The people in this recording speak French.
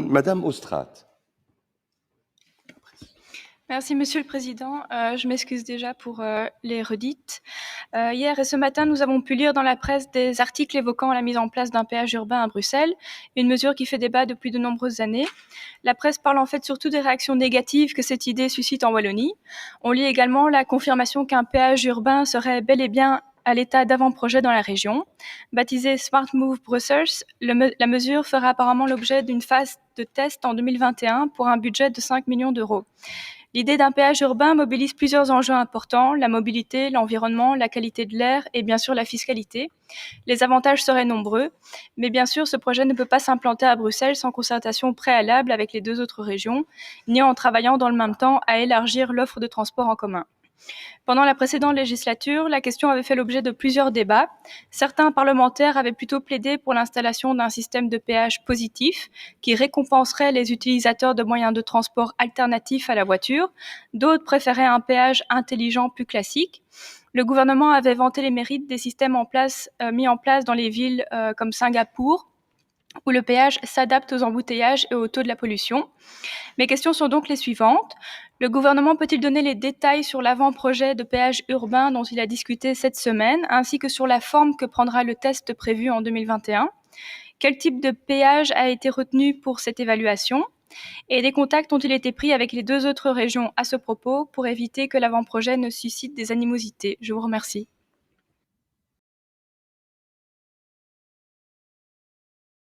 Madame Austrate. Merci, Monsieur le Président. Je m'excuse déjà pour les redites. Hier et ce matin, nous avons pu lire dans la presse des articles évoquant la mise en place d'un péage urbain à Bruxelles, une mesure qui fait débat depuis de nombreuses années. La presse parle en fait surtout des réactions négatives que cette idée suscite en Wallonie. On lit également la confirmation qu'un péage urbain serait bel et bien à l'état d'avant-projet dans la région. Baptisée Smart Move Brussels, la mesure fera apparemment l'objet d'une phase de test en 2021 pour un budget de 5 millions d'euros. L'idée d'un péage urbain mobilise plusieurs enjeux importants, la mobilité, l'environnement, la qualité de l'air et bien sûr la fiscalité. Les avantages seraient nombreux, mais bien sûr ce projet ne peut pas s'implanter à Bruxelles sans concertation préalable avec les deux autres régions, ni en travaillant dans le même temps à élargir l'offre de transport en commun. Pendant la précédente législature, la question avait fait l'objet de plusieurs débats. Certains parlementaires avaient plutôt plaidé pour l'installation d'un système de péage positif qui récompenserait les utilisateurs de moyens de transport alternatifs à la voiture. D'autres préféraient un péage intelligent plus classique. Le gouvernement avait vanté les mérites des systèmes mis en place dans les villes comme Singapour, où le péage s'adapte aux embouteillages et au taux de la pollution. Mes questions sont donc les suivantes. Le gouvernement peut-il donner les détails sur l'avant-projet de péage urbain dont il a discuté cette semaine, ainsi que sur la forme que prendra le test prévu en 2021 ? Quel type de péage a été retenu pour cette évaluation ? Et des contacts ont-ils été pris avec les deux autres régions à ce propos pour éviter que l'avant-projet ne suscite des animosités ? Je vous remercie.